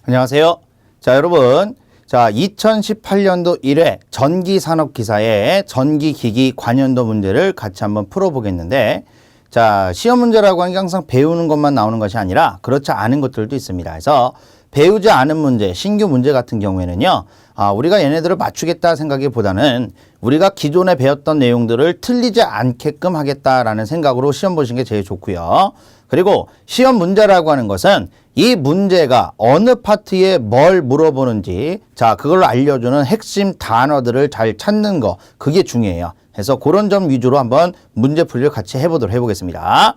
안녕하세요. 자, 여러분. 자, 2018년도 1회 전기산업기사의 전기기기 관연도 문제를 같이 한번 풀어보겠는데, 자, 시험 문제라고 하는 게 항상 배우는 것만 나오는 것이 아니라 그렇지 않은 것들도 있습니다. 그래서 배우지 않은 문제, 신규 문제 같은 경우에는요, 우리가 얘네들을 맞추겠다 생각보다는 우리가 기존에 배웠던 내용들을 틀리지 않게끔 하겠다라는 생각으로 시험 보시는 게 제일 좋고요. 그리고 시험 문제라고 하는 것은 이 문제가 어느 파트에 뭘 물어보는지, 자, 그걸 알려주는 핵심 단어들을 잘 찾는 거, 그게 중요해요. 그래서 그런 점 위주로 한번 문제풀이를 같이 해보겠습니다.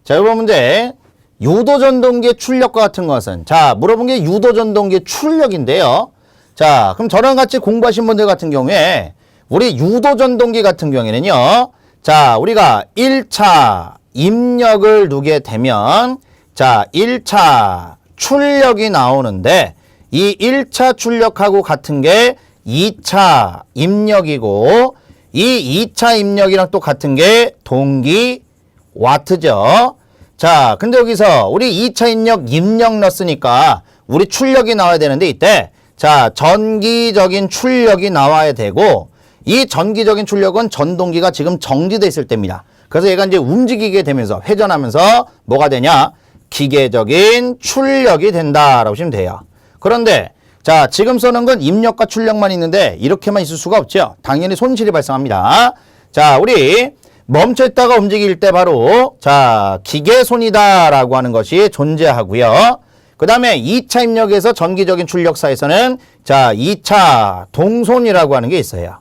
자, 이번 문제. 유도전동기의 출력과 같은 것은, 자, 물어본 게 유도전동기의 출력인데요. 자, 그럼 저랑 같이 공부하신 분들 같은 경우에 우리 유도전동기 같은 경우에는요, 자, 우리가 1차 입력을 두게 되면, 자, 1차 출력이 나오는데, 이 1차 출력하고 같은 게 2차 입력이고, 이 2차 입력이랑 또 같은 게 동기 와트죠. 자, 근데 여기서 우리 2차 입력 넣었으니까 우리 출력이 나와야 되는데, 이때 자, 전기적인 출력이 나와야 되고, 이 전기적인 출력은 전동기가 지금 정지돼 있을 때입니다. 그래서 얘가 이제 움직이게 되면서 회전하면서 뭐가 되냐? 기계적인 출력이 된다라고 보시면 돼요. 그런데 자, 지금 써는 건 입력과 출력만 있는데 이렇게만 있을 수가 없죠. 당연히 손실이 발생합니다. 자, 우리 멈춰있다가 움직일 때 바로 자, 기계손이다라고 하는 것이 존재하고요. 그 다음에 2차 입력에서 전기적인 출력사에서는 자, 2차 동손이라고 하는 게 있어요.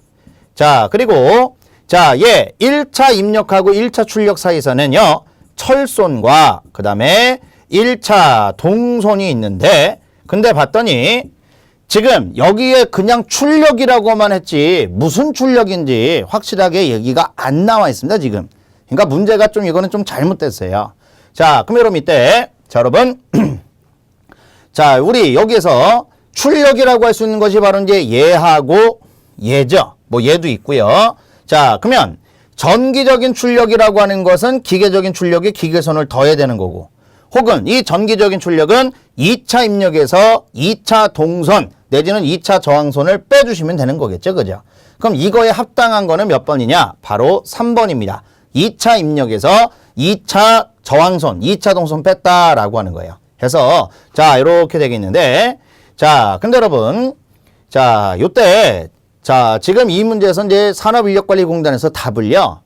자, 그리고 자, 1차 입력하고 1차 출력 사이에서는요, 철손과 그 다음에 1차 동손이 있는데, 근데 봤더니 지금 여기에 그냥 출력이라고만 했지 무슨 출력인지 확실하게 얘기가 안 나와 있습니다, 지금. 그러니까 문제가 좀 이거는 좀 잘못됐어요. 자, 그럼 여러분 이때, 자, 여러분. 자, 우리 여기에서 출력이라고 할 수 있는 것이 바로 이제 얘하고 얘죠. 뭐 얘도 있고요. 자, 그러면 전기적인 출력이라고 하는 것은 기계적인 출력에 기계선을 더해야 되는 거고, 혹은 이 전기적인 출력은 2차 입력에서 2차 동선 내지는 2차 저항선을 빼주시면 되는 거겠죠. 그죠? 그럼 이거에 합당한 거는 몇 번이냐? 바로 3번입니다. 2차 입력에서 2차 저항선, 2차 동선 뺐다라고 하는 거예요. 그래서 자, 이렇게 되겠는데, 자, 근데 여러분, 자, 요때 자, 지금 이 문제에서 이제 산업인력관리공단에서 답을요,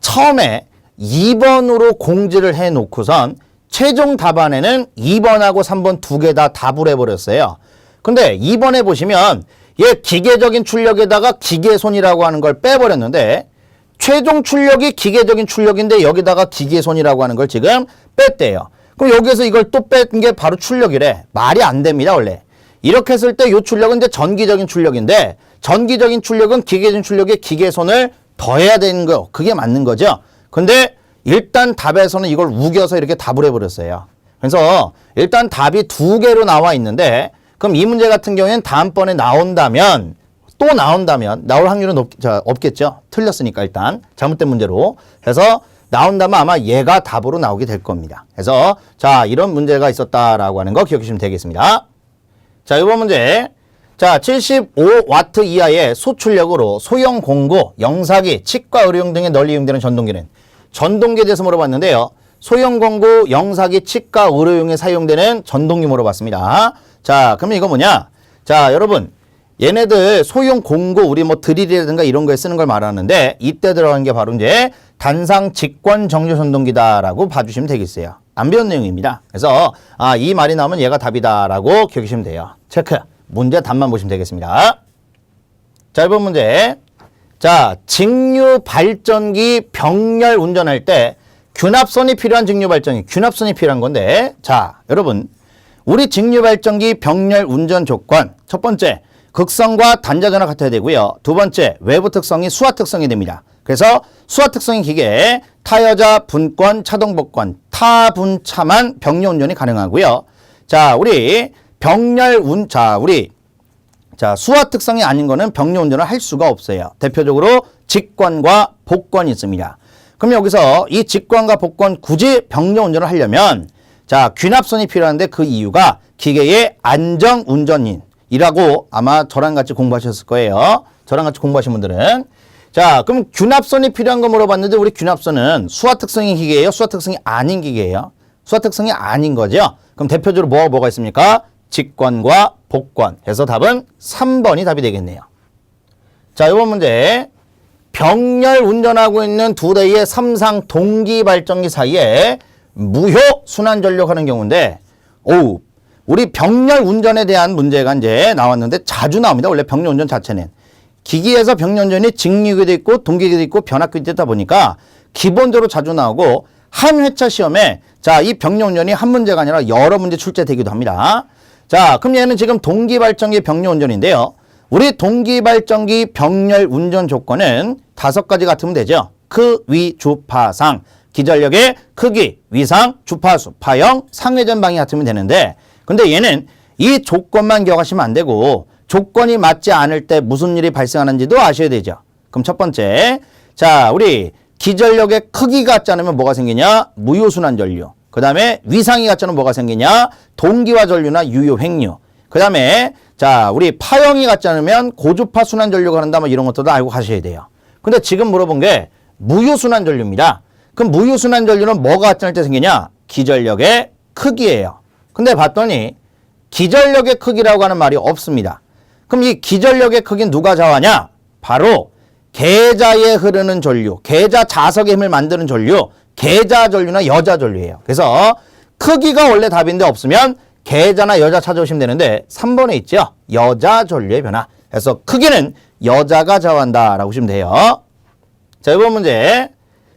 처음에 2번으로 공지를 해 놓고선 최종 답안에는 2번하고 3번 두 개 다 답을 해버렸어요. 근데 2번에 보시면 얘 기계적인 출력에다가 기계손이라고 하는 걸 빼버렸는데, 최종 출력이 기계적인 출력인데 여기다가 기계손이라고 하는 걸 지금 뺐대요. 그럼 여기에서 이걸 또 뺀 게 바로 출력이래. 말이 안 됩니다, 원래. 이렇게 했을 때 이 출력은 이제 전기적인 출력인데, 전기적인 출력은 기계적인 출력에 기계손을 더해야 되는 거, 그게 맞는 거죠. 근데 일단 답에서는 이걸 우겨서 이렇게 답을 해버렸어요. 그래서 일단 답이 두 개로 나와 있는데, 그럼 이 문제 같은 경우에는 다음번에 나온다면, 또 나온다면, 나올 확률은 없겠죠. 틀렸으니까 일단 잘못된 문제로. 그래서 나온다면 아마 얘가 답으로 나오게 될 겁니다. 그래서 자, 이런 문제가 있었다라고 하는 거 기억해 주시면 되겠습니다. 자, 이번 문제. 자, 75W 이하의 소출력으로 소형 공구, 영사기, 치과 의료용 등에 널리 이용되는 전동기는, 전동기에 대해서 물어봤는데요. 소형 공구, 영사기, 치과 의료용에 사용되는 전동기 물어봤습니다. 자, 그러면 이거 뭐냐? 자, 여러분, 얘네들 소형 공구, 우리 뭐 드릴이라든가 이런 거에 쓰는 걸 말하는데, 이때 들어간 게 바로 이제 단상 직관 정조 전동기다라고 봐주시면 되겠어요. 안 배운 내용입니다. 그래서 이 말이 나오면 얘가 답이다라고 기억하시면 돼요. 체크. 문제 답만 보시면 되겠습니다. 자, 이번 문제. 자, 직류 발전기 병렬 운전할 때 균합선이 필요한 직류 발전기, 균합선이 필요한 건데, 자, 여러분, 우리 직류 발전기 병렬 운전 조건, 첫 번째, 극성과 단자 전압 같아야 되고요. 두 번째, 외부 특성이 수화 특성이 됩니다. 그래서 수화 특성인 기계, 타여자, 분권, 차동 복권, 타분차만 병렬 운전이 가능하고요. 자, 우리 수화 특성이 아닌 거는 병렬 운전을 할 수가 없어요. 대표적으로 직권과 복권이 있습니다. 그럼 여기서 이 직권과 복권 굳이 병렬 운전을 하려면 자, 균합선이 필요한데 그 이유가 기계의 안정 운전인이라고 아마 저랑 같이 공부하셨을 거예요. 저랑 같이 공부하신 분들은. 자, 그럼 균합선이 필요한 거 물어봤는데 우리 균합선은 수화 특성인 기계예요? 수화 특성이 아닌 기계예요? 수화 특성이 아닌 거죠? 그럼 대표적으로 뭐가 있습니까? 직권과 복권 해서 답은 3번이 답이 되겠네요. 자, 이번 문제. 병렬 운전하고 있는 두 대의 삼상 동기 발전기 사이에 무효 순환 전력하는 경우인데, 우리 병렬 운전에 대한 문제가 이제 나왔는데 자주 나옵니다. 원래 병렬 운전 자체는. 기기에서 병렬 운전이 직류기도 있고 동기기도 있고 변압기도 있다 보니까 기본적으로 자주 나오고 한 회차 시험에 자, 이 병렬 운전이 한 문제가 아니라 여러 문제 출제되기도 합니다. 자, 그럼 얘는 지금 동기 발전기 병렬 운전인데요. 우리 동기 발전기 병렬 운전 조건은 5가지 같으면 되죠. 크, 위, 주, 파, 상. 기전력의 크기, 위상, 주파수, 파형, 상회전 방이 같으면 되는데 근데 얘는 이 조건만 기억하시면 안 되고 조건이 맞지 않을 때 무슨 일이 발생하는지도 아셔야 되죠. 그럼 첫 번째, 자, 우리 기전력의 크기가 같지 않으면 뭐가 생기냐? 무효순환 전류. 그 다음에 위상이 같지 않으면 뭐가 생기냐? 동기화 전류나 유효 횡류. 그 다음에 자, 우리 파형이 같지 않으면 고주파 순환 전류가 흐른다 뭐 이런 것들도 알고 가셔야 돼요. 근데 지금 물어본 게 무효순환 전류입니다. 그럼 무효순환 전류는 뭐가 같지 않을 때 생기냐? 기전력의 크기예요. 근데 봤더니 기전력의 크기라고 하는 말이 없습니다. 그럼 이 기전력의 크기는 누가 좌우하냐? 바로 계자에 흐르는 전류, 계자 자석의 힘을 만드는 전류, 계자 전류나 여자 전류예요. 그래서 크기가 원래 답인데 없으면 계자나 여자 찾아오시면 되는데 3번에 있죠. 여자 전류의 변화. 그래서 크기는 여자가 좌우한다라고 보시면 돼요. 자, 이번 문제.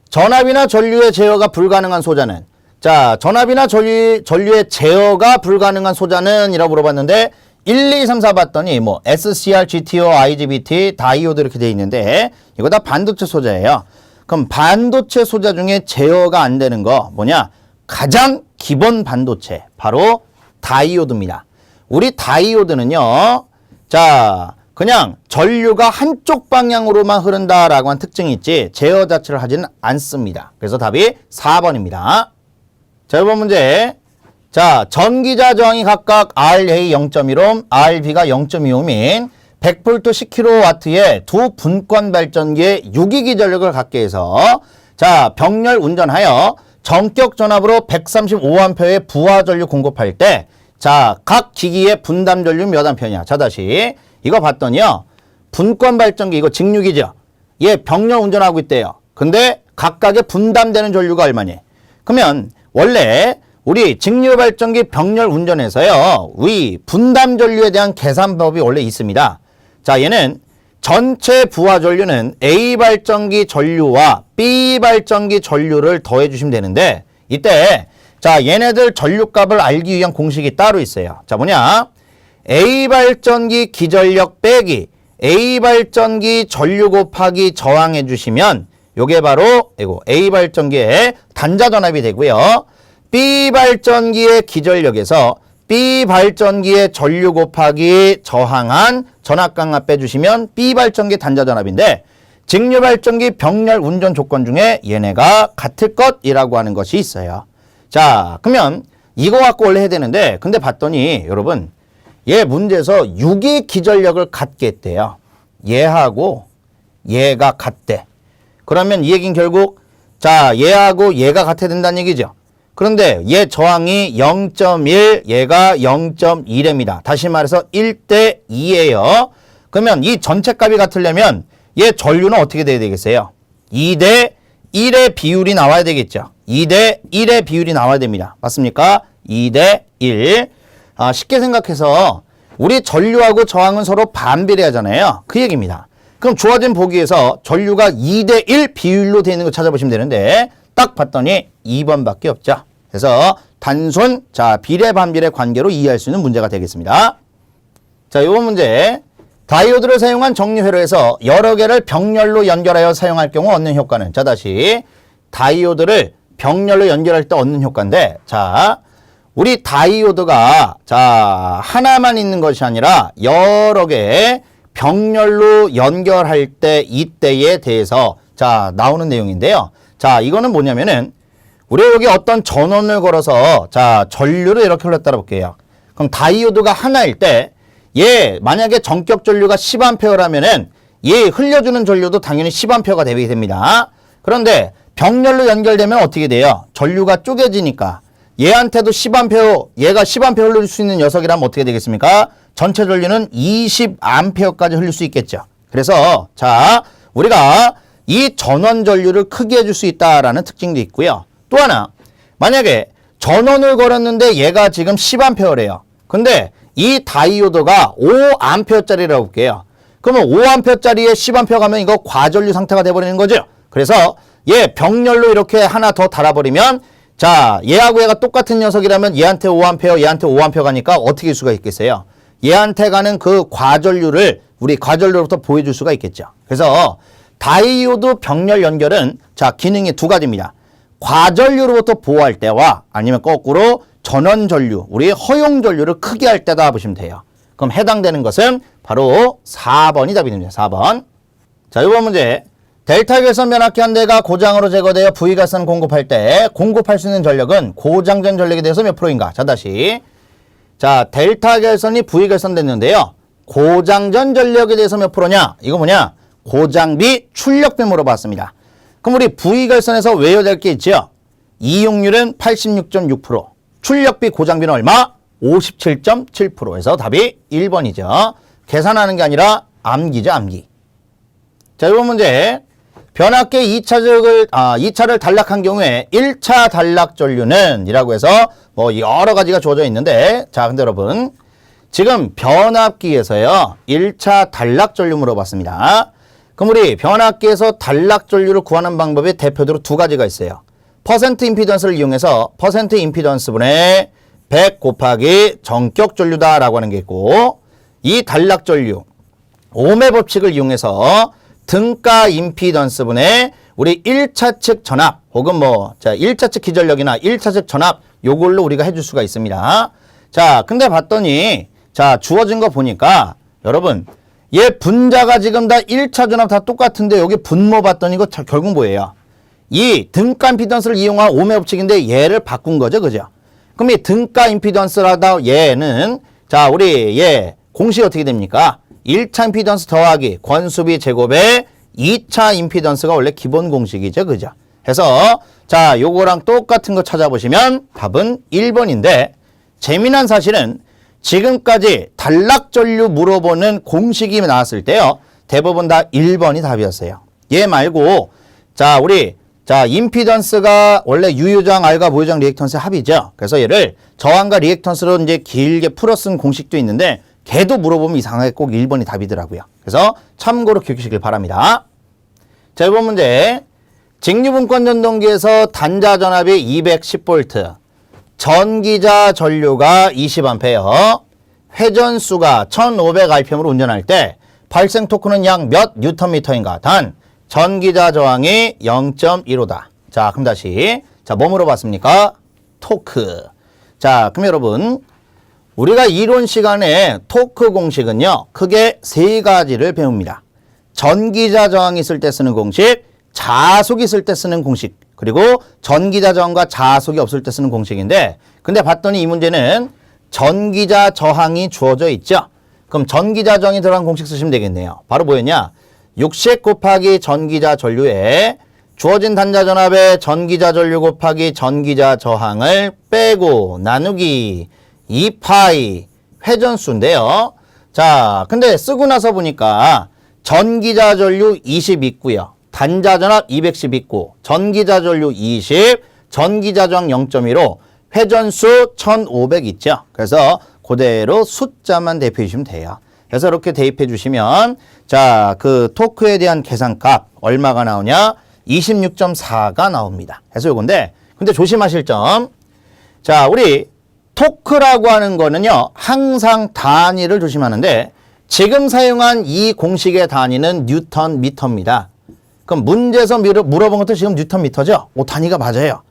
전압이나 전류의 제어가 불가능한 소자는 자, 전압이나 전류의 제어가 불가능한 소자는 이라고 물어봤는데 1, 2, 3, 4 봤더니 뭐 SCR, GTO, IGBT, 다이오드 이렇게 돼 있는데 이거 다 반도체 소자예요. 그럼 반도체 소자 중에 제어가 안 되는 거 뭐냐? 가장 기본 반도체 바로 다이오드입니다. 우리 다이오드는요. 자, 그냥 전류가 한쪽 방향으로만 흐른다라고 한 특징이 있지 제어 자체를 하지는 않습니다. 그래서 답이 4번입니다. 자, 이번 문제. 자, 전기자 저항이 각각 RA 0.1옴, RB가 0.2옴인 100V 10kW의 두 분권 발전기의 유기기 전력을 갖게 해서 자, 병렬 운전하여 전격 전압으로 135A의 부하 전류 공급할 때 자, 각 기기의 분담 전류 몇 암페어냐? 자, 다시 이거 봤더니요. 분권 발전기 이거 직류기죠. 얘 병렬 운전하고 있대요. 근데 각각의 분담되는 전류가 얼마니? 그러면 원래 우리 직류 발전기 병렬 운전에서요. 위 분담 전류에 대한 계산법이 원래 있습니다. 자, 얘는 전체 부하 전류는 A 발전기 전류와 B 발전기 전류를 더해 주시면 되는데 이때 자, 얘네들 전류값을 알기 위한 공식이 따로 있어요. 자, 뭐냐? A 발전기 기전력 빼기 A 발전기 전류 곱하기 저항해 주시면 요게 바로 이거 A 발전기의 단자 전압이 되고요. B 발전기의 기전력에서 B 발전기의 전류 곱하기 저항한 전압 강압 빼주시면 B 발전기 단자 전압인데 직류 발전기 병렬 운전 조건 중에 얘네가 같을 것이라고 하는 것이 있어요. 자, 그러면 이거 갖고 원래 해야 되는데 근데 봤더니 여러분 얘 문제에서 유기 기전력을 같게 했대요. 얘하고 얘가 같대. 그러면 이 얘기는 결국 자, 얘하고 얘가 같아야 된다는 얘기죠. 그런데 얘 저항이 0.1, 얘가 0.1입니다. 다시 말해서 1대 2예요. 그러면 이 전체 값이 같으려면 얘 전류는 어떻게 돼야 되겠어요? 2대 1의 비율이 나와야 되겠죠. 2대 1의 비율이 나와야 됩니다. 맞습니까? 2대 1. 쉽게 생각해서 우리 전류하고 저항은 서로 반비례하잖아요. 그 얘기입니다. 그럼 주어진 보기에서 전류가 2대 1 비율로 되어 있는 거 찾아보시면 되는데 딱 봤더니 2번밖에 없죠. 그래서 단순 자 비례 반비례 관계로 이해할 수 있는 문제가 되겠습니다. 자, 이번 문제. 다이오드를 사용한 정리 회로에서 여러 개를 병렬로 연결하여 사용할 경우 얻는 효과는 자, 다시 다이오드를 병렬로 연결할 때 얻는 효과인데 자, 우리 다이오드가 자 하나만 있는 것이 아니라 여러 개 병렬로 연결할 때 이때에 대해서 자 나오는 내용인데요. 자, 이거는 뭐냐면은 우리 여기 어떤 전원을 걸어서 자 전류를 이렇게 흘렸다 볼게요. 그럼 다이오드가 하나일 때 얘 만약에 전격 전류가 10A라면은 얘 흘려주는 전류도 당연히 10A가 되게 됩니다. 그런데 병렬로 연결되면 어떻게 돼요? 전류가 쪼개지니까 얘한테도 10A, 얘가 10A 흘릴 수 있는 녀석이라면 어떻게 되겠습니까? 전체 전류는 20A까지 흘릴 수 있겠죠. 그래서 자, 우리가 이 전원 전류를 크게 해줄 수 있다라는 특징도 있고요. 또 하나, 만약에 전원을 걸었는데 얘가 지금 10A래요. 근데 이 다이오드가 5A짜리라고 볼게요. 그러면 5A짜리에 10A 가면 이거 과전류 상태가 돼버리는 거죠. 그래서 얘 병렬로 이렇게 하나 더 달아버리면 자, 얘하고 얘가 똑같은 녀석이라면 얘한테 5A, 얘한테 5A 가니까 어떻게 할 수가 있겠어요? 얘한테 가는 그 과전류를 우리 과전류로부터 보여줄 수가 있겠죠. 그래서 다이오드 병렬 연결은 자, 기능이 두 가지입니다. 과전류로부터 보호할 때와 아니면 거꾸로 전원 전류, 우리 허용 전류를 크게 할 때다 보시면 돼요. 그럼 해당되는 것은 바로 4번이 답이 됩니다. 4번. 자, 이번 문제. 델타 결선 변압기 한 대가 고장으로 제거되어 V 결선 공급할 때 공급할 수 있는 전력은 고장전 전력에 대해서 몇 프로인가? 자, 다시. 자, 델타 결선이 V 결선 됐는데요. 고장전 전력에 대해서 몇 프로냐? 이거 뭐냐? 고장비, 출력비 물어봤습니다. 그럼 우리 V 결선에서 외워야 될 게 있죠? 이용률은 86.6%, 출력비 고장비는 얼마? 57.7%에서 답이 1번이죠. 계산하는 게 아니라 암기죠, 암기. 자, 이번 문제. 변압기 2차를 단락한 경우에 1차 단락 전류는 이라고 해서 뭐 여러 가지가 주어져 있는데 자, 근데 여러분 지금 변압기에서요 1차 단락 전류 물어봤습니다. 그럼 우리 변압기에서 단락 전류를 구하는 방법이 대표적으로 두 가지가 있어요. 퍼센트 임피던스를 이용해서 퍼센트 임피던스분의 100 곱하기 전격 전류다라고 하는 게 있고, 이 단락 전류 ohm의 법칙을 이용해서 등가 임피던스분의 우리 1차 측 전압 혹은 뭐 자 1차 측 기전력이나 1차 측 전압 요걸로 우리가 해줄 수가 있습니다. 자, 근데 봤더니 자 주어진 거 보니까 여러분 얘 분자가 지금 다 1차 전압 다 똑같은데 여기 분모 봤더니 이거 결국 뭐예요? 이 등가 임피던스를 이용한 ohm의 법칙인데 얘를 바꾼 거죠, 그죠? 그럼 이 등가 임피던스라다 얘는 자 우리 얘 공식이 어떻게 됩니까? 1차 임피던스 더하기 권수비 제곱에 2차 임피던스가 원래 기본 공식이죠, 그죠? 해서 자 요거랑 똑같은 거 찾아보시면 답은 1번인데 재미난 사실은 지금까지 단락 전류 물어보는 공식이 나왔을 때요 대부분 다 1번이 답이었어요. 얘 말고 자 우리 자 임피던스가 원래 유효장 R과 무효장 리액턴스의 합이죠. 그래서 얘를 저항과 리액턴스로 이제 길게 풀어 쓴 공식도 있는데 걔도 물어보면 이상하게 꼭 1번이 답이더라고요. 그래서 참고로 기억하시길 바랍니다. 자, 이번 문제. 직류분권 전동기에서 단자 전압이 210V, 전기자 전류가 20A, 회전수가 1500rpm으로 운전할 때 발생 토크는 약 몇 뉴턴미터인가? 단, 전기자 저항이 0.15다. 자, 그럼 다시. 자, 뭐 물어봤습니까? 토크. 자, 그럼 여러분. 우리가 이론 시간에 토크 공식은요, 크게 세 가지를 배웁니다. 전기자 저항이 있을 때 쓰는 공식, 자속이 있을 때 쓰는 공식, 그리고 전기자 저항과 자속이 없을 때 쓰는 공식인데, 근데 봤더니 이 문제는 전기자 저항이 주어져 있죠? 그럼 전기자 저항이 들어간 공식 쓰시면 되겠네요. 바로 뭐였냐? 60 곱하기 전기자 전류에 주어진 단자 전압에 전기자 전류 곱하기 전기자 저항을 빼고 나누기 2파이 회전수인데요. 자, 근데 쓰고 나서 보니까 전기자 전류 20 있고요. 단자 전압 210 있고 전기자 전류 20, 전기자 저항 0.15, 회전수 1500 있죠. 그래서 그대로 숫자만 대입해 주시면 돼요. 그래서 이렇게 대입해 주시면 자, 그 토크에 대한 계산값 얼마가 나오냐? 26.4가 나옵니다. 그래서 요건데 근데 조심하실 점. 자, 우리 토크라고 하는 거는요, 항상 단위를 조심하는데, 지금 사용한 이 공식의 단위는 뉴턴 미터입니다. 그럼 문제에서 물어본 것도 지금 뉴턴 미터죠? 오, 단위가 맞아요.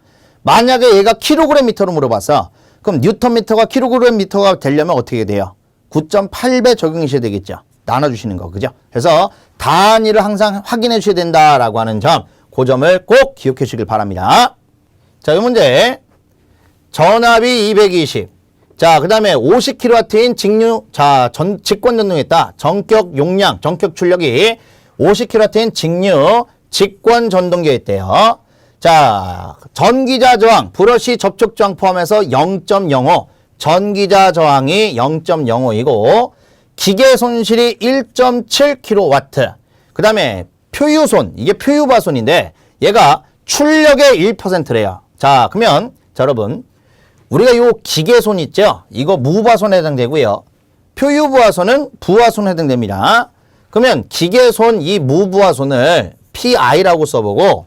만약에 얘가 킬로그램 미터로 물어봤어. 그럼 뉴턴 미터가 킬로그램 미터가 되려면 어떻게 돼요? 9.8배 적용하셔야 되겠죠? 나눠주시는 거, 그죠? 그래서 단위를 항상 확인해 주셔야 된다라고 하는 점, 그 점을 꼭 기억해 주시길 바랍니다. 자, 이 문제. 전압이 220, 자, 그 다음에 50kW인 직권 전동했다. 전격 용량, 전격 출력이 50kW인 직류 직권 전동기에 있대요. 자, 전기자 저항, 브러쉬 접촉 저항 포함해서 0.05, 전기자 저항이 0.05이고, 기계 손실이 1.7kW. 그 다음에 표유손, 이게 표유부하손인데, 얘가 출력의 1%래요. 자, 그러면, 자, 여러분, 우리가 요 기계손 있죠? 이거 무부하손에 해당되고요. 표유부하손은 부하손에 해당됩니다. 그러면 기계손 이 무부하손을 PI라고 써보고,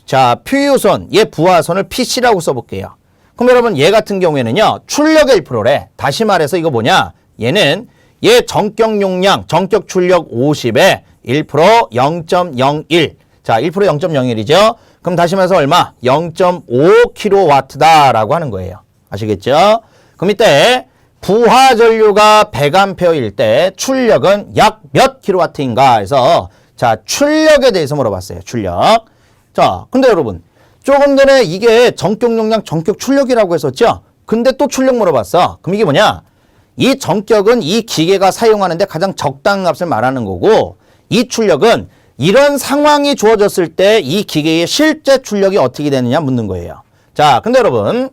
자, 표유손, 얘 부하손을 PC라고 써볼게요. 그럼 여러분, 얘 같은 경우에는요, 출력의 1%래. 다시 말해서 이거 뭐냐? 얘는 얘 전격 용량, 전격 출력 50에 1% 0.01. 자, 1% 0.01이죠? 그럼 다시 말해서 얼마? 0.5kW다라고 하는 거예요. 아시겠죠? 그럼 이때 부하전류가 100A일 때 출력은 약 몇 kW인가 해서 자, 출력에 대해서 물어봤어요. 출력. 자, 근데 여러분, 조금 전에 이게 전격 용량, 전격 출력이라고 했었죠? 근데 또 출력 물어봤어. 그럼 이게 뭐냐? 이 전격은 이 기계가 사용하는데 가장 적당한 값을 말하는 거고, 이 출력은 이런 상황이 주어졌을 때 이 기계의 실제 출력이 어떻게 되느냐 묻는 거예요. 자, 근데 여러분,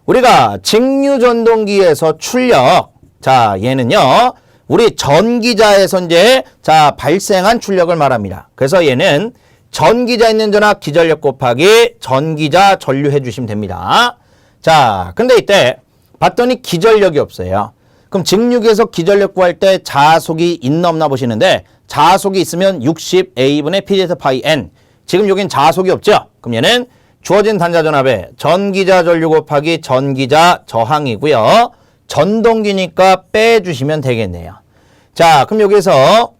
우리가 직류전동기에서 출력, 자, 얘는요, 우리 전기자에서 이제, 자, 발생한 출력을 말합니다. 그래서 얘는 전기자 있는 전압 기전력 곱하기 전기자 전류 해주시면 됩니다. 자, 근데 이때 봤더니 기전력이 없어요. 그럼 직류기에서 기전력 구할 때 자속이 있나 없나 보시는데, 자속이 있으면 60A분의 P제타 파이 N. 지금 여긴 자속이 없죠? 그럼 얘는 주어진 단자전압에 전기자 전류 곱하기 전기자 저항이고요. 전동기니까 빼주시면 되겠네요. 자, 그럼 여기서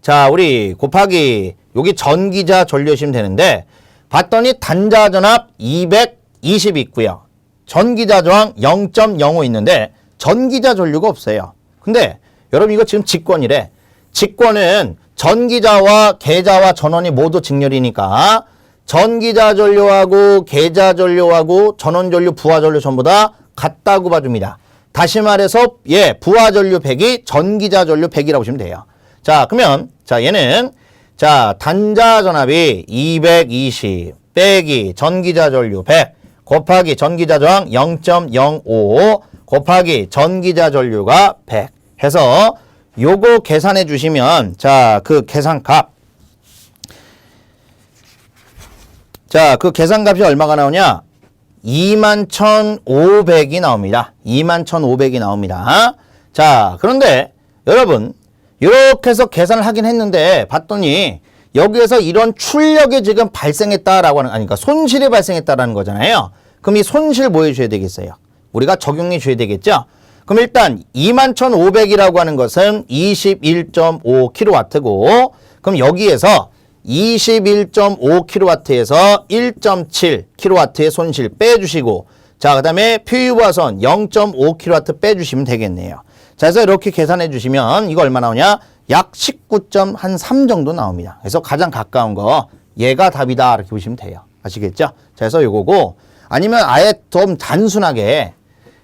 자, 우리 곱하기 여기 전기자 전류 하시면 되는데, 봤더니 단자전압 220 있고요. 전기자 저항 0.05 있는데 전기자 전류가 없어요. 근데 여러분 이거 지금 직권이래. 직권은 전기자와 계자와 전원이 모두 직렬이니까 전기자 전류하고 계자 전류하고 전원 전류, 부하 전류 전부 다 같다고 봐줍니다. 다시 말해서 예, 부하 전류 100이 전기자 전류 100이라고 보시면 돼요. 자, 그러면 자, 얘는 자, 단자 전압이 220 빼기 전기자 전류 100 곱하기 전기자 저항 0.05 곱하기 전기자 전류가 100 해서 요거 계산해 주시면 자, 그 계산값, 자, 그 계산값이 얼마가 나오냐? 21,500이 나옵니다. 21,500이 나옵니다. 자, 그런데 여러분 이렇게 해서 계산을 하긴 했는데 봤더니 여기에서 이런 출력이 지금 발생했다라고 하는, 아니, 그러니까 손실이 발생했다라는 거잖아요. 그럼 이 손실 뭐 해줘야 되겠어요? 우리가 적용해 줘야 되겠죠? 그럼 일단 21,500이라고 하는 것은 21.5kW고, 그럼 여기에서 21.5kW에서 1.7kW의 손실 빼주시고, 자, 그 다음에 표유부하선 0.5kW 빼주시면 되겠네요. 자, 그래서 이렇게 계산해 주시면 이거 얼마 나오냐? 약 19.3 정도 나옵니다. 그래서 가장 가까운 거 얘가 답이다 이렇게 보시면 돼요. 아시겠죠? 자, 그래서 요거고, 아니면 아예 좀 단순하게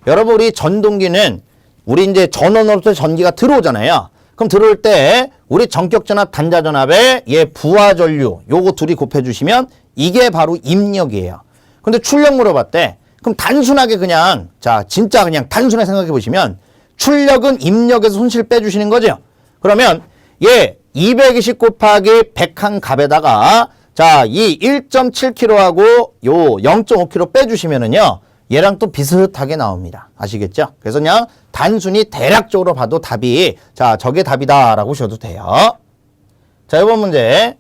여러분 우리 전동기는 우리 이제 전원으로부터 전기가 들어오잖아요. 그럼 들어올 때 우리 전격전압, 단자전압에 얘 부하전류 요거 둘이 곱해주시면 이게 바로 입력이에요. 근데 출력 물어봤대. 그럼 단순하게 그냥 자, 진짜 그냥 단순하게 생각해 보시면 출력은 입력에서 손실 빼주시는 거죠. 그러면 얘 220 곱하기 100한 값에다가 자, 이 1.7kg하고 요 0.5kg 빼주시면은요, 얘랑 또 비슷하게 나옵니다. 아시겠죠? 그래서 그냥 단순히 대략적으로 봐도 답이, 자, 저게 답이다라고 보셔도 돼요. 자, 이번 문제.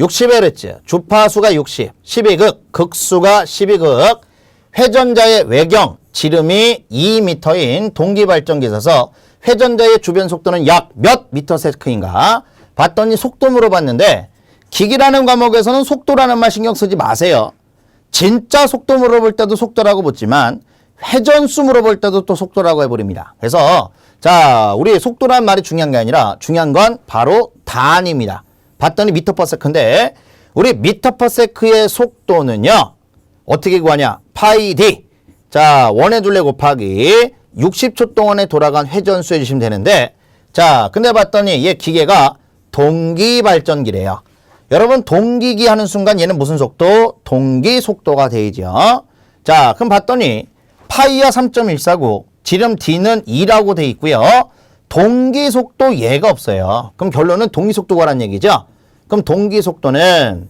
60Hz, 주파수가 60, 12극, 극수가 12극, 회전자의 외경, 지름이 2m인 동기발전기에 있어서 회전자의 주변 속도는 약 몇 미터세컨인가? 봤더니 속도 물어봤는데, 기기라는 과목에서는 속도라는 말 신경 쓰지 마세요. 진짜 속도 물어볼 때도 속도라고 묻지만 회전수 물어볼 때도 또 속도라고 해버립니다. 그래서 자, 우리 속도란 말이 중요한 게 아니라 중요한 건 바로 단위입니다. 봤더니 미터 퍼 세컨인데 우리 미터 퍼 세컨의 속도는요, 어떻게 구하냐? 파이 d. 자, 원의 둘레 곱하기 60초 동안에 돌아간 회전수 해주시면 되는데, 자, 근데 봤더니 얘 기계가 동기발전기래요. 여러분, 동기기 하는 순간 얘는 무슨 속도? 동기 속도가 되죠. 자, 그럼 봤더니 파이가 3.149, 지름 D는 2라고 돼 있고요. 동기 속도 얘가 없어요. 그럼 결론은 동기 속도가란 얘기죠. 그럼 동기 속도는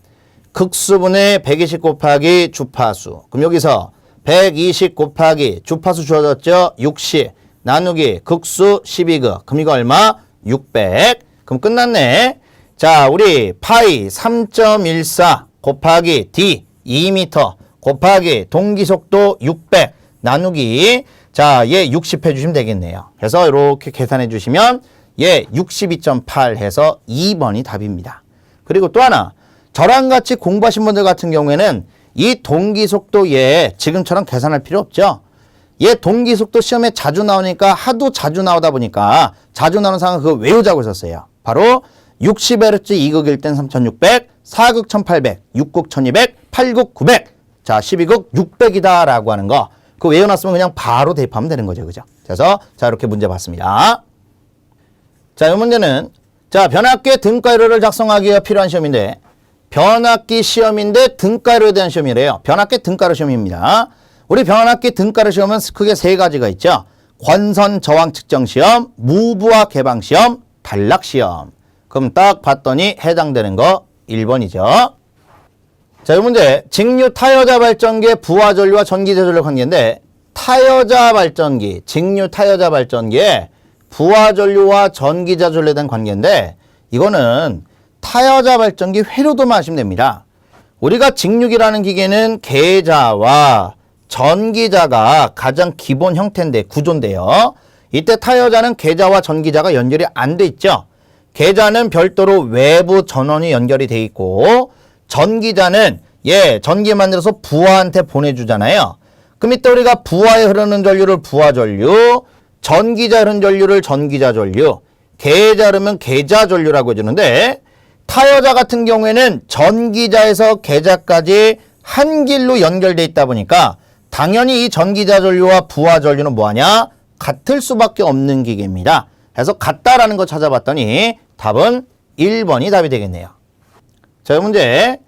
극수분의 120 곱하기 주파수. 그럼 여기서 120 곱하기 주파수 주어졌죠? 60 나누기 극수 12극. 그럼 이거 얼마? 600. 그럼 끝났네. 자, 우리 파이 3.14 곱하기 D 2m 곱하기 동기속도 600 나누기, 자, 얘 60 해주시면 되겠네요. 그래서 이렇게 계산해 주시면 얘 62.8 해서 2번이 답입니다. 그리고 또 하나, 저랑 같이 공부하신 분들 같은 경우에는 이 동기속도 얘 지금처럼 계산할 필요 없죠. 얘 동기속도 시험에 자주 나오니까, 하도 자주 나오다 보니까 자주 나오는 상황 그거 외우자고 썼어요. 바로 60Hz 2극일 땐 3600, 4극 1800, 6극 1200, 8극 900, 자 12극 600이다 라고 하는 거, 그거 외워놨으면 그냥 바로 대입하면 되는 거죠. 그죠? 그래서 자, 이렇게 문제 봤습니다. 자, 이 문제는 자, 변압기의 등가이로를 작성하기 위해 필요한 시험인데, 변압기 시험인데 등가이로에 대한 시험이래요. 변압기 등가이로 시험입니다. 우리 변압기 등가이로 시험은 크게 세 가지가 있죠. 권선 저항 측정 시험, 무부하 개방 시험, 단락 시험. 그럼 딱 봤더니 해당되는 거 1번이죠. 자, 이 문제, 직류 타여자 발전기의 부하 전류와 전기자 전류 관계인데, 타여자 발전기, 직류 타여자 발전기의 부하 전류와 전기자 전류에 대한 관계인데, 이거는 타여자 발전기 회로도만 하시면 됩니다. 우리가 직류기라는 기계는 계자와 전기자가 가장 기본 형태인데, 구조인데요. 이때 타여자는 계자와 전기자가 연결이 안 돼 있죠. 계자는 별도로 외부 전원이 연결이 돼 있고, 전기자는 전기 만들어서 부하한테 보내주잖아요. 그럼 이때 우리가 부하에 흐르는 전류를 부하 전류, 전기자 흐르는 전류를 전기자 전류, 계자 흐르면 계자 전류라고 해주는데, 타여자 같은 경우에는 전기자에서 계자까지 한 길로 연결돼 있다 보니까 당연히 이 전기자 전류와 부하 전류는 뭐하냐? 같을 수밖에 없는 기계입니다. 그래서 같다라는 거 찾아봤더니 답은 1번이 답이 되겠네요. 자, 이 문제.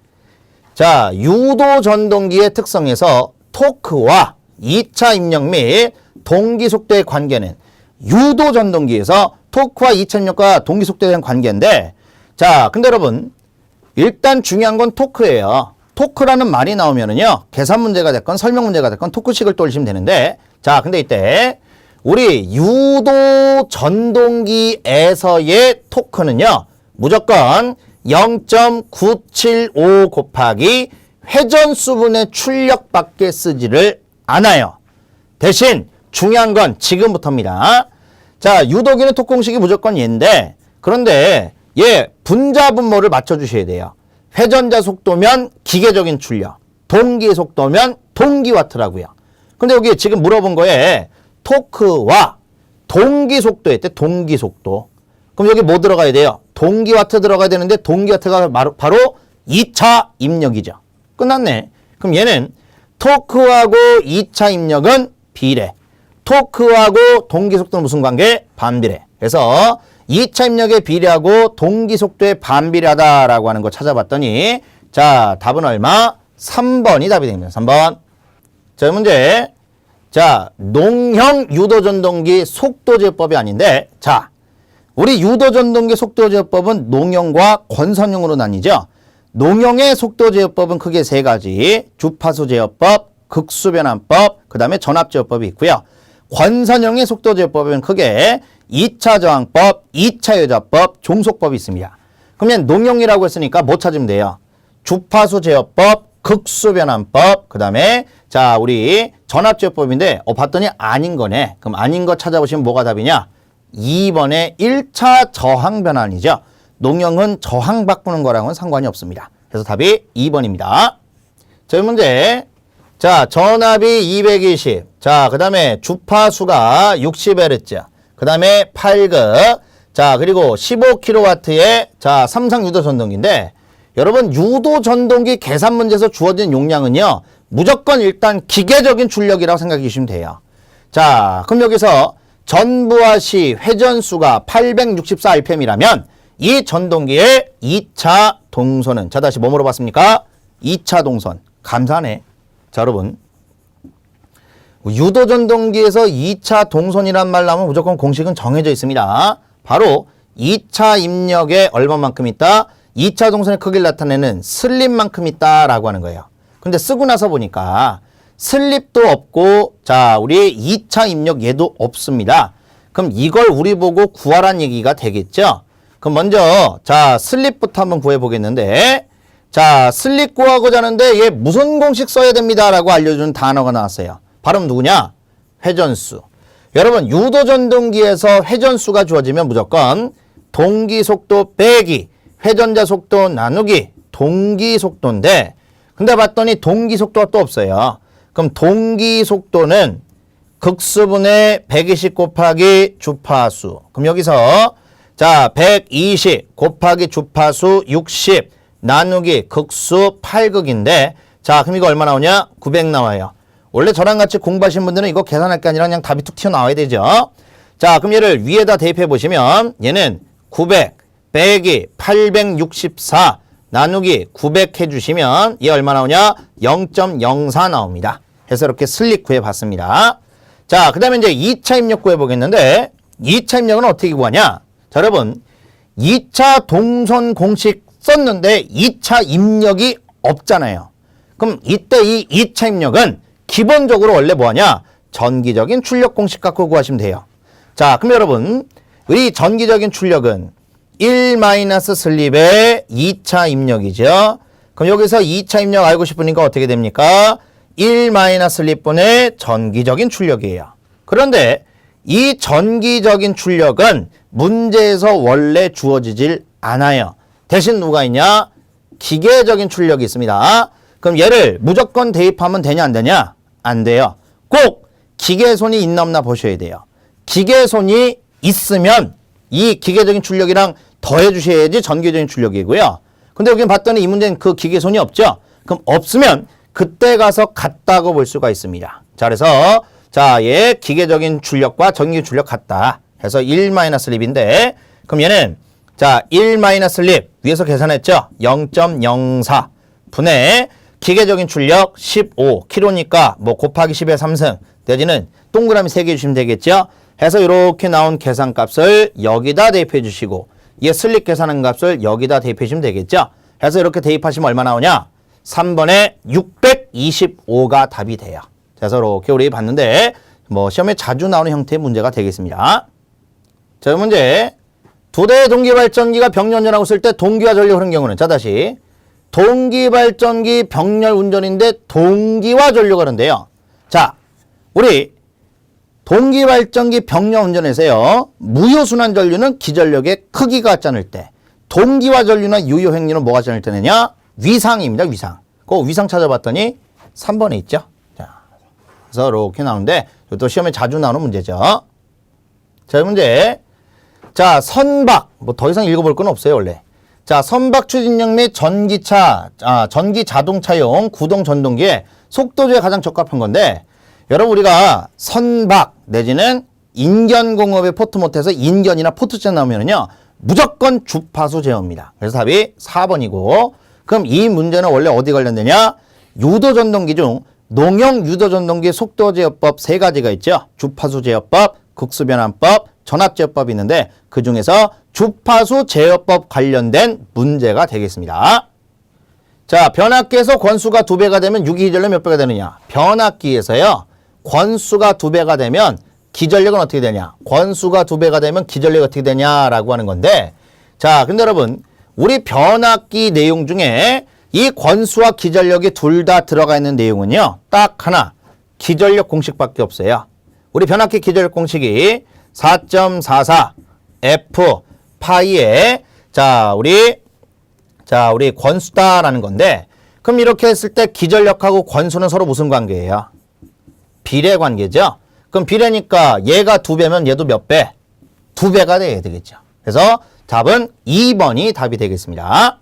자, 유도 전동기의 특성에서 토크와 2차 입력 및 동기 속도의 관계는, 유도 전동기에서 토크와 2차 입력과 동기 속도에 대한 관계인데, 자, 근데 여러분, 일단 중요한 건 토크예요. 토크라는 말이 나오면은요, 계산 문제가 됐건 설명 문제가 됐건 토크식을 떠올리시면 되는데, 자, 근데 이때 우리 유도 전동기에서의 토크는요, 무조건 0.975 곱하기 회전수분의 출력밖에 쓰지를 않아요. 대신 중요한 건 지금부터입니다. 자, 유도기는 토크 공식이 무조건 얘인데, 그런데 얘 분자 분모를 맞춰주셔야 돼요. 회전자 속도면 기계적인 출력, 동기 속도면 동기와트라고요. 근데 여기 지금 물어본 거에 토크와 동기 속도에 때 동기 속도. 그럼 여기 뭐 들어가야 돼요? 동기와트 들어가야 되는데, 동기와트가 바로 2차 입력이죠. 끝났네. 그럼 얘는 토크하고 2차 입력은 비례. 토크하고 동기 속도는 무슨 관계? 반비례. 그래서 2차 입력의 비례하고 동기 속도의 반비례하다라고 하는 거 찾아봤더니, 자, 답은 얼마? 3번이 답이 됩니다. 3번. 자, 이 문제. 자, 농형 유도전동기 속도제법이 아닌데, 자, 우리 유도전동기 속도제법은 농형과 권선형으로 나뉘죠. 농형의 속도제어법은 크게 세 가지, 주파수제어법, 극수변환법, 그 다음에 전압제어법이 있고요. 권선형의 속도제어법은 크게 2차 저항법, 2차 여자법, 종속법이 있습니다. 그러면 농형이라고 했으니까 뭐 찾으면 돼요? 주파수제어법, 극수변환법, 그 다음에 자, 우리 전압제어법인데 봤더니 아닌 거네. 그럼 아닌 거 찾아보시면 뭐가 답이냐? 2번의 1차 저항변환이죠. 농형은 저항 바꾸는 거랑은 상관이 없습니다. 그래서 답이 2번입니다. 자, 이 문제. 자, 전압이 220. 자, 그 다음에 주파수가 60Hz. 그 다음에 8극. 자, 그리고 15kW의 자, 삼성 유도 전동기인데, 여러분, 유도 전동기 계산 문제에서 주어진 용량은요, 무조건 일단 기계적인 출력이라고 생각해 주시면 돼요. 자, 그럼 여기서 전부하 시 회전수가 864rpm이라면 이 전동기의 2차 동선은, 자, 다시 뭐 물어봤습니까? 2차 동선. 감사하네. 자, 여러분. 유도전동기에서 2차 동선이란 말 나오면 무조건 공식은 정해져 있습니다. 바로 2차 입력에 얼마만큼 있다? 2차 동선의 크기를 나타내는 슬립만큼 있다라고 하는 거예요. 근데 쓰고 나서 보니까 슬립도 없고, 자, 우리 2차 입력 얘도 없습니다. 그럼 이걸 우리 보고 구하란 얘기가 되겠죠? 그럼 먼저, 자, 슬립부터 한번 구해 보겠는데, 자, 슬립 구하고자 하는데 얘 무슨 공식 써야 됩니다 라고 알려주는 단어가 나왔어요. 바로 누구냐? 회전수. 여러분, 유도전동기에서 회전수가 주어지면 무조건 동기 속도 빼기, 회전자 속도 나누기, 동기 속도인데, 근데 봤더니 동기 속도가 또 없어요. 그럼 동기 속도는 극수분의 120 곱하기 주파수. 그럼 여기서 자, 120 곱하기 주파수 60 나누기 극수 8극인데, 자, 그럼 이거 얼마 나오냐? 900 나와요. 원래 저랑 같이 공부하신 분들은 이거 계산할 게 아니라 그냥 답이 툭 튀어나와야 되죠. 자, 그럼 얘를 위에다 대입해 보시면 얘는 900 빼기 864 나누기 900 해주시면 얘 얼마 나오냐? 0.04 나옵니다. 해서 이렇게 슬립 구해봤습니다. 자, 그 다음에 이제 2차 입력 구해보겠는데, 2차 입력은 어떻게 구하냐? 자, 여러분, 2차 동선 공식 썼는데 2차 입력이 없잖아요. 그럼 이때 이 2차 입력은 기본적으로 원래 뭐하냐? 전기적인 출력 공식 갖고 구하시면 돼요. 자, 그럼 여러분, 이 전기적인 출력은 1-슬립의 2차 입력이죠. 그럼 여기서 2차 입력 알고 싶으니까 어떻게 됩니까? 1-슬립분의 전기적인 출력이에요. 그런데 이 전기적인 출력은 문제에서 원래 주어지질 않아요. 대신 누가 있냐? 기계적인 출력이 있습니다. 그럼 얘를 무조건 대입하면 되냐 안 되냐? 안 돼요. 꼭 기계손이 있나 없나 보셔야 돼요. 기계손이 있으면 이 기계적인 출력이랑 더해 주셔야지 전기적인 출력이고요. 근데 여기 봤더니 이 문제는 그 기계손이 없죠. 그럼 없으면 그때 가서 같다고 볼 수가 있습니다. 자, 그래서 자, 얘 기계적인 출력과 전기 출력 같다 해서 1-슬립인데, 그럼 얘는 자, 1-슬립 위에서 계산했죠. 0.04 분의 기계적인 출력 15kg니까 뭐 곱하기 10의 3승 내지는 동그라미 3개 주시면 되겠죠. 해서 이렇게 나온 계산값을 여기다 대입해 주시고, 얘 슬립 계산한 값을 여기다 대입해 주시면 되겠죠. 해서 이렇게 대입하시면 얼마 나오냐? 3번에 625가 답이 돼요. 그래서 이렇게 우리 봤는데 뭐 시험에 자주 나오는 형태의 문제가 되겠습니다. 자, 이 문제. 두 대의 동기발전기가 병렬운전하고 있을 때 동기와 전력 흐르는 경우는, 자, 다시 동기발전기 병렬 운전인데 동기와 전력을 하는데요. 자, 우리 동기발전기 병렬 운전에서요, 무효순환 전류는 기전력의 크기가 같지 않을 때, 동기화 전류나 유효 행류는 뭐가 같지 않을 때느냐? 위상입니다. 위상. 그 위상 찾아봤더니 3번에 있죠. 자, 그래서 이렇게 나오는데 또 시험에 자주 나오는 문제죠. 자, 이 문제. 자, 선박. 뭐 더 이상 읽어볼 건 없어요, 원래. 자, 선박 추진력 및 전기차, 전기 자동차용 구동 전동기에 속도조에 가장 적합한 건데, 여러분 우리가 선박 내지는 인견공업의 포트 못해서 인견이나 포트째 나오면은요, 무조건 주파수 제어입니다. 그래서 답이 4번이고, 그럼 이 문제는 원래 어디 관련되냐? 유도전동기 중 농용 유도전동기 속도제어법 3가지가 있죠. 주파수 제어법, 극수변환법, 전압제어법이 있는데 그 중에서 주파수 제어법 관련된 문제가 되겠습니다. 자, 변압기에서 권수가 2배가 되면 유기기전력 몇 배가 되느냐? 변압기에서요, 권수가 2배가 되면 기전력은 어떻게 되냐? 권수가 2배가 되면 기전력이 어떻게 되냐라고 하는 건데, 자, 근데 여러분, 우리 변압기 내용 중에 이 권수와 기전력이 둘 다 들어가 있는 내용은요, 딱 하나, 기전력 공식밖에 없어요. 우리 변압기 기전력 공식이 4.44 F 파이에 우리 권수다라는 건데, 그럼 이렇게 했을 때 기전력하고 권수는 서로 무슨 관계예요? 비례 관계죠. 그럼 비례니까 얘가 2배면 얘도 몇 배? 2배가 돼야 되겠죠. 그래서 답은 2번이 답이 되겠습니다.